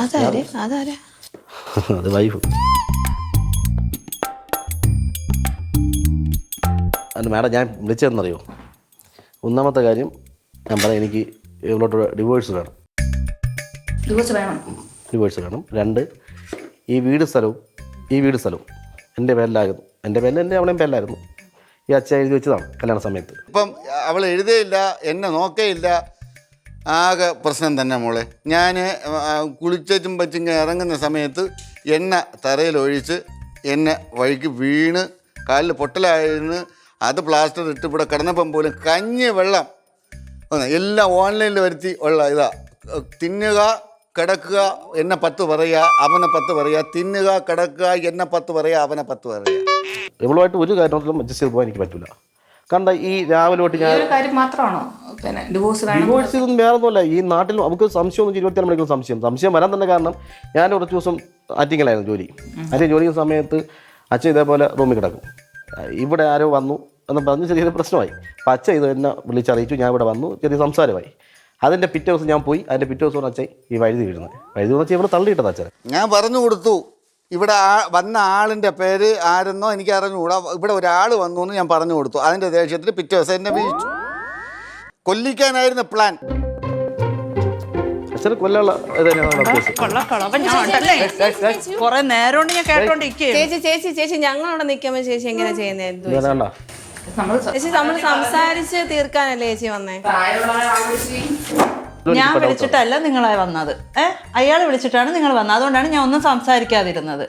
അത് വൈഫ്. അല്ല മാഡം, ഞാൻ വിളിച്ചതെന്നറിയോ? ഒന്നാമത്തെ കാര്യം ഞാൻ പറയാം, എനിക്ക് ഇവളോട്ട് ഡിവോഴ്സ് വേണം. ഡിവോഴ്സ് വേണം. 2, ഈ വീട് സ്ഥലവും എൻ്റെ പേരിലായിരുന്നു. എൻ്റെ അവളെയും പേരിലായിരുന്നു. ഈ അച്ഛൻ എഴുതി വെച്ചതാണ് കല്യാണ സമയത്ത്. ഇപ്പം അവൾ എഴുതയില്ല, എന്നെ നോക്കേയില്ല, ആകെ പ്രശ്നം തന്നെ മോളെ. ഞാൻ കുളിച്ചും പച്ചിങ്ങ ഇറങ്ങുന്ന സമയത്ത് എണ്ണ തറയിലൊഴിച്ച് എന്നെ വഴിക്ക് വീണ് കാലിൽ പൊട്ടലായിരുന്നു. അത് പ്ലാസ്റ്റർ ഇട്ട് ഇവിടെ കിടന്നപ്പം പോലും കഞ്ഞി വെള്ളം എല്ലാം ഓൺലൈനിൽ വരുത്തി ഉള്ള ഇതാ. തിന്നുക, കിടക്കുക, എന്നെ 10 പറയുക, അവനെ 10 പറയുക. തിന്നുക, കിടക്കുക, എന്നെ 10 പറയുക, അവനെ 10 പറയുക. ഇവളുമായിട്ട് ഒരു കാര്യത്തിലും അഡ്ജസ്റ്റ് ചെയ്ത് പോകാൻ എനിക്ക് പറ്റില്ല. കാരണം ഈ രാവിലെ തൊട്ട് ഞാൻ ഡിവോഴ്സ് ഇതൊന്നും വേറെ ഒന്നുമല്ല. ഈ നാട്ടിൽ നമുക്ക് സംശയം 24 മണിക്കൂർ സംശയം വരാൻ തന്നെ കാരണം, ഞാൻ കുറച്ച് ദിവസം ആറ്റിങ്ങലായിരുന്നു ജോലി ചെയ്യുന്ന സമയത്ത് അച്ഛൻ ഇതേപോലെ റൂമിൽ കിടക്കും. ഇവിടെ ആരോ വന്നു എന്ന് പറഞ്ഞ് ചെറിയൊരു പ്രശ്നമായി. അപ്പം അച്ഛൻ ഇത് എന്നെ വിളിച്ചറിയിച്ചു. ഞാൻ ഇവിടെ വന്നു, ചെറിയ സംസാരമായി. അതിൻ്റെ പിറ്റേ ദിവസം ഞാൻ പോയി. അതിൻ്റെ പിറ്റേ ദിവസം അച്ഛൻ ഈ വഴുതി വീഴുന്നത് വെച്ചാൽ ഇവിടെ തള്ളിയിട്ടത് അച്ഛൻ. ഞാൻ പറഞ്ഞു കൊടുത്തു, ഇവിടെ വന്ന ആളിൻ്റെ പേര് ആരെന്നോ എനിക്ക് അറിഞ്ഞുകൂടാ, ഇവിടെ ഒരാൾ വന്നു എന്ന് ഞാൻ പറഞ്ഞു കൊടുത്തു. അതിൻ്റെ ദേഷ്യത്തിൽ പിറ്റേ ദിവസം എന്നെ വീഴ്ചു. കൊല്ലിക്കാനായിരുന്നു പ്ലാൻ. അച്ഛനെ കൊല്ലാനുള്ള കൊറേ നേരം കൊണ്ട് ഞാൻ കേട്ടോണ്ടിരിക്കും. ചേച്ചി ഞങ്ങളവിടെ നിൽക്കുമ്പോ ചേച്ചി എങ്ങനെ ചെയ്യുന്നത്? ചേച്ചി നമ്മൾ സംസാരിച്ച് തീർക്കാനല്ലേ ചേച്ചി വന്നേ? ഞാൻ വിളിച്ചിട്ടല്ല നിങ്ങളെ വന്നത്. അയാൾ വിളിച്ചിട്ടാണ് നിങ്ങൾ വന്നത്. അതുകൊണ്ടാണ് ഞാൻ ഒന്നും സംസാരിക്കാതിരുന്നത്.